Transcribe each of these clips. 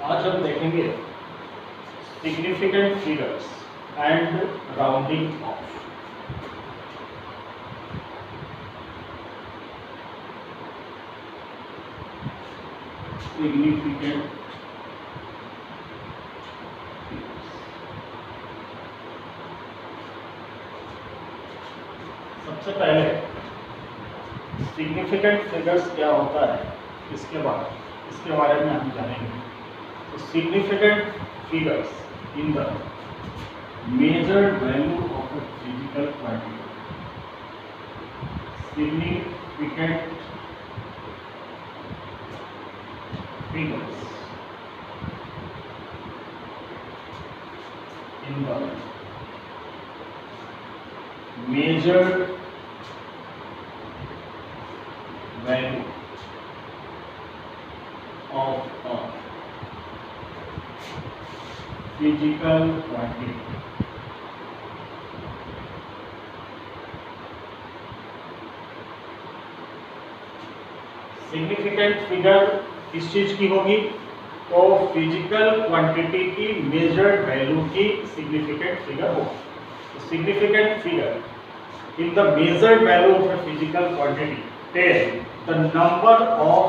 आज हम देखेंगे significant figures and rounding off. Significant सबसे पहले सिग्निफिकेंट फिगर्स क्या होता है इसके बारे में हम जानेंगे। तो significant figures in the measured value of a physical quantity. Significant figures in the measured value of a physical quantity. Significant figure किस चीज की होगी? तो फिजिकल क्वांटिटी की मेजर्ड वैल्यू की सिग्निफिकेंट फिगर होगी। तो significant figure in the measured value of a physical quantity tell the number of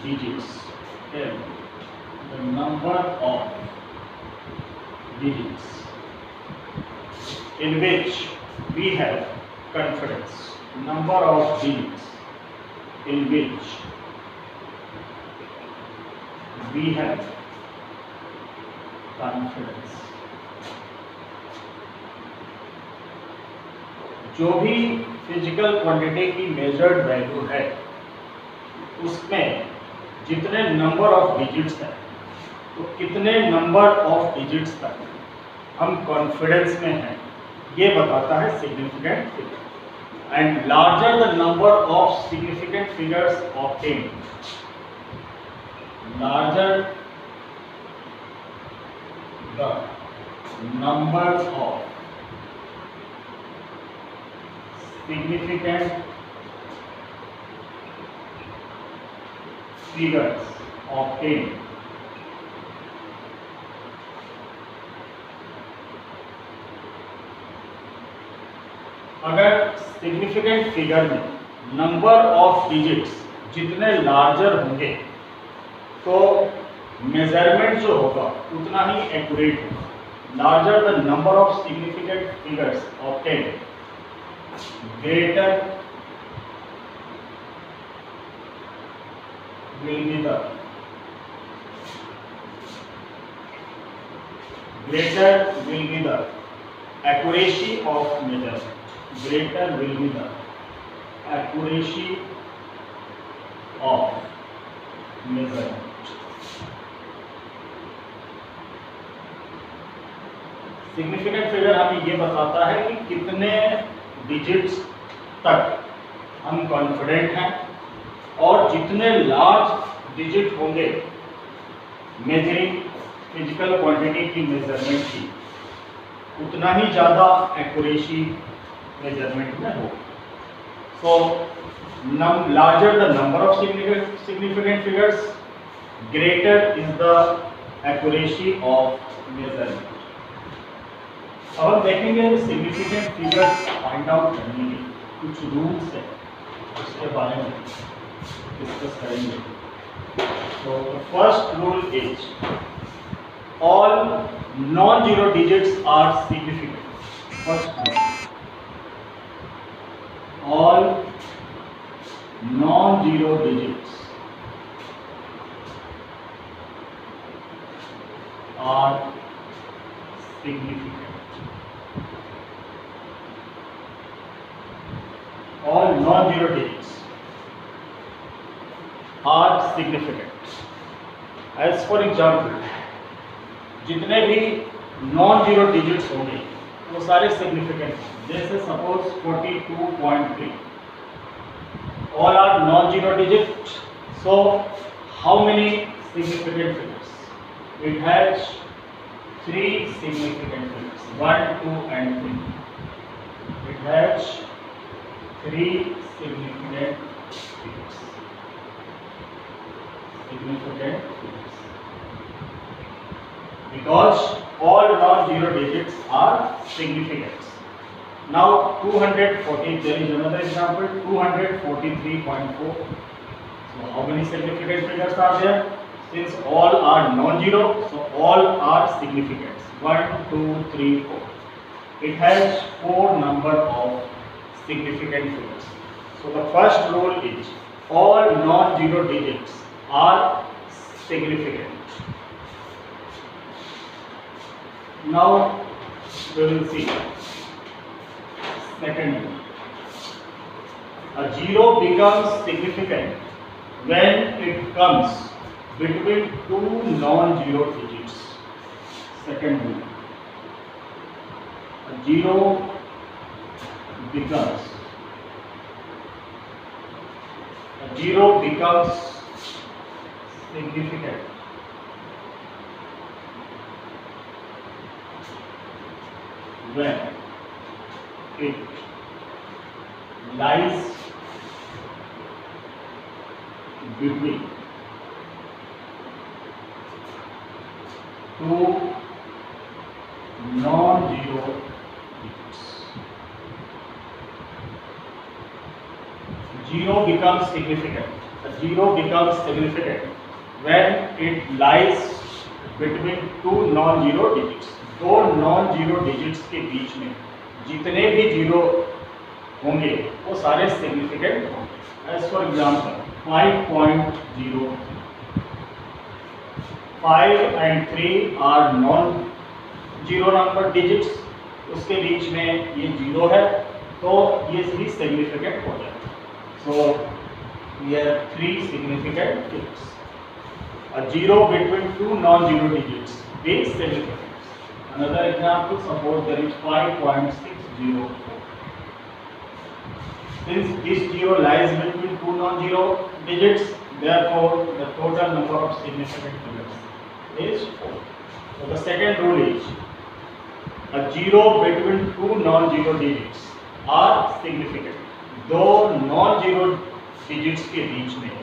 digits, tell the number of digits in which we have confidence. Number of digits in which we have confidence. जो भी physical quantity की measured value है उसमें जितने number of digits हैं तो कितने number of digits तक हम कॉन्फिडेंस में हैं ये बताता है significant figure. And larger the number of significant figures obtained, larger the number of significant figures obtained, अगर सिग्निफिकेंट फिगर में नंबर ऑफ डिजिट्स जितने लार्जर होंगे तो मेजरमेंट जो होगा उतना ही एक्यूरेट होगा। Larger the number of significant figures obtained, greater will be the accuracy of measurement. Greater will be the accuracy of measurement. Significant figure हमें ये बताता है कि कितने डिजिट्स तक हम कॉन्फिडेंट हैं और जितने लार्ज डिजिट होंगे मेजरिंग फिजिकल क्वांटिटी की मेजरमेंट की उतना ही ज़्यादा एक्यूरेसी मेजरमेंट में होगी। So larger the number of significant figures, greater is the accuracy of measurement. अब हम देखेंगे सिग्निफिकेंट फिगर्स फाइंड आउट करने के कुछ रूल्स हैं उसके बारे में डिस्कस करेंगे। तो first rule is all non zero digits are significant. First rule, all non zero digits are significant. All non-zero digits are significant. As for example, जितने भी non-zero digits होंगे वो सारे significant हैं। जैसे suppose 42.3, all are non-zero digits. So how many significant figures? It has 3 significant figures, 1, 2 and 3. It has 3 significant figures. Significant figures. Because all non-zero digits are significant. Now 240, there is another example, 243.4. So how many significant figures are there? Since all are non-zero, so all are significant. 1, 2, 3, 4. It has 4 number of significant figures. So the first rule is all non-zero digits are significant. Now we will see second rule. A zero becomes significant when it comes between two non-zero digits. Second rule. A zero becomes significant when it lies between two non-zero digits. Zero becomes significant. A zero becomes significant when it lies between two non-zero digits. दो non-zero digits के बीच में जितने भी zero होंगे वो सारे significant होंगे. As for example, 5.0, 5 and 3 are non-zero number digits. उसके बीच में ये जीरो है तो ये भी significant हो जाएगा. So here 3 significant digits. A zero between two non-zero digits is significant. Another example, suppose there is 5.604. Since this zero lies between two non-zero digits, therefore the total number of significant figures is 4. So the second rule is a zero between two non-zero digits are significant. दो non-zero digits के बीच में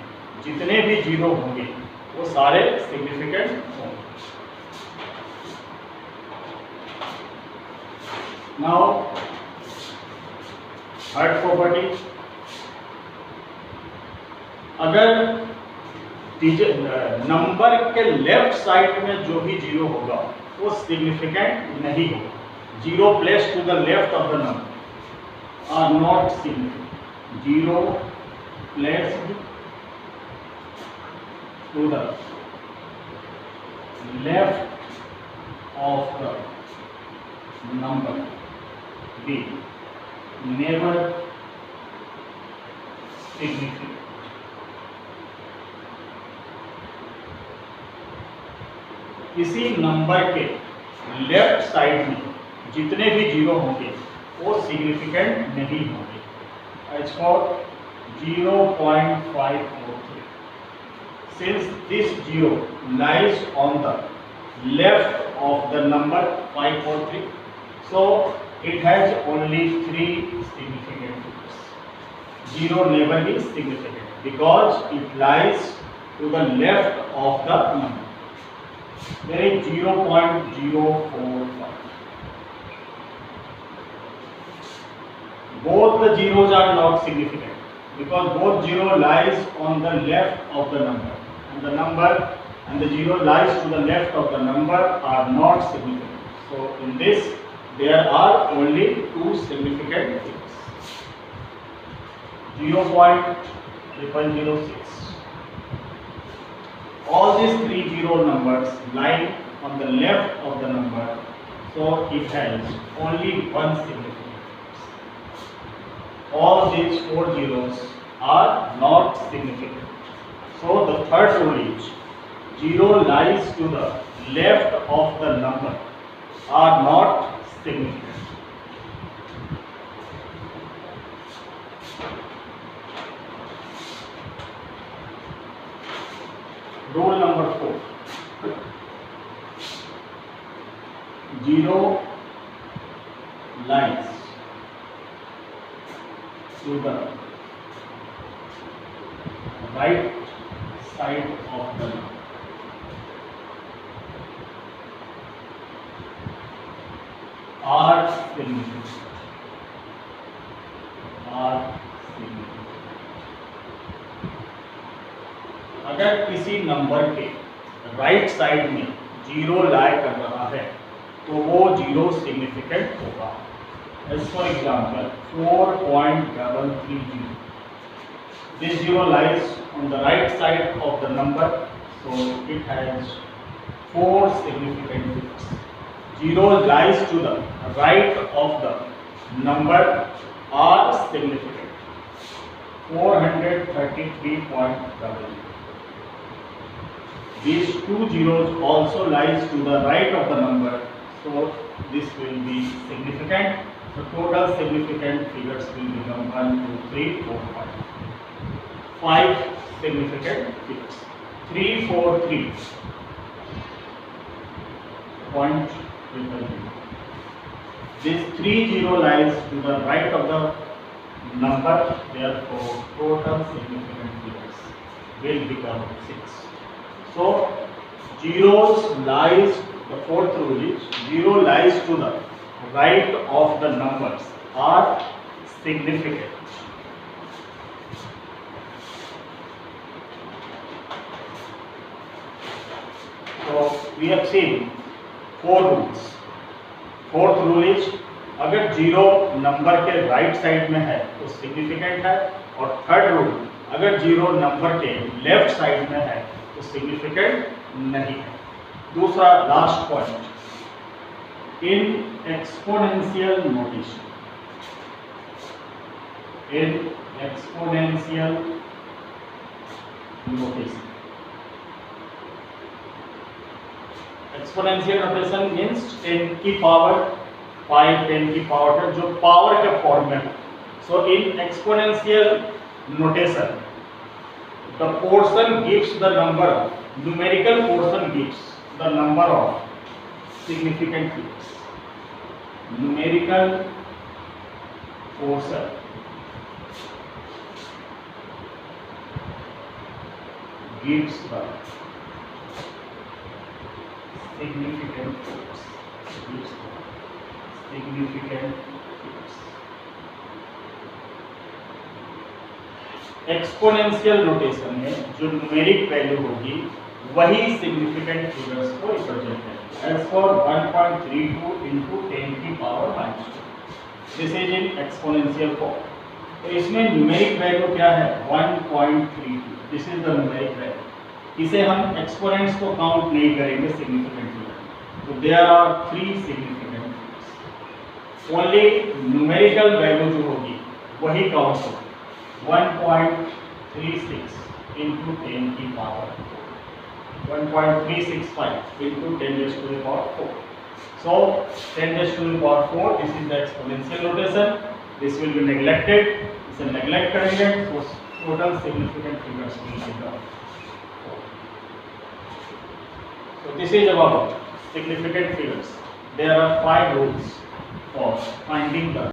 जितने भी zero होंगे वो सारे significant होंगे. Now third property, अगर नंबर के लेफ्ट साइड में जो भी जीरो होगा वो सिग्निफिकेंट नहीं होगा. Zero place to the left of the number are not significant. Zero placed to the left of the number be never significant. किसी नंबर के लेफ्ट साइड में जितने भी जीरो होंगे वो सिग्निफिकेंट नहीं होंगे. As for 0.543, since this zero lies on the left of the number 543, so it has only 3 significant figures. Zero never is significant because it lies to the left of the number. There is 0.045. Both the zeros are not significant because both zero lies on the left of the number, and the number and the zero lies to the left of the number are not significant. So in this there are only 2 significant figures. 0.006. All these 3 zero numbers lie on the left of the number, so it has only 1 significant. All these 4 zeros are not significant. So the third rule is zero lies to the left of the number are not significant. Rule number 4. Zero lies to the right side of the number. Are significant. Are significant. अगर किसी number के right side में zero लाई कर रहा है तो वो zero significant होगा. As for example, 4.330. This zero lies on the right side of the number, so it has 4 significant figures. Zero lies to the right of the number are significant. 433.00. These two zeros also lies to the right of the number, so this will be significant. The total significant figures will become 1, 2, 3, 4, 5. 5 significant figures. 343. Point. This 30 lies to the right of the number, therefore total significant figures will become 6. So zeros lies, the fourth rule is zero lies to the right of the numbers are significant. So we have seen 4 rules. Fourth rule is अगर zero number के right side में है तो significant है, और third rule अगर zero number के left side में है तो सिग्निफिकेंट नहीं है. दूसरा लास्ट पॉइंट, इन एक्सपोनेंशियल नोटेशन. इन exponential notation. Exponential notation means 10 की पावर 5, 10 की पावर 10, जो पावर के फॉर्म में है. So in exponential notation the portion gives the number of, numerical portion gives the number of significant figures. Numerical portion gives the significant figures. Gives the significant figures. Exponential notation में जो numeric value होगी वही significant figures को represent करेगी. As for 1.32 into 10 की power -2. This is in exponential form. तो इसमें numeric value क्या है? 1.32. This is the numeric value. इसे हम एक्सपोनेंट्स को काउंट नहीं करेंगे सिग्निफिकेंट फिगर. तो there are 3 significant figures. Only numerical value जो होगी वही काउंट होगी. 1.36 into 10 की power 1.365 into 10 raised to the power 4. So 10 raised to the power 4, this is the exponential notation. This will be neglected. इसे neglect करेंगे तो total significant figures will become 4. So this is about significant figures. There are 5 rules for finding the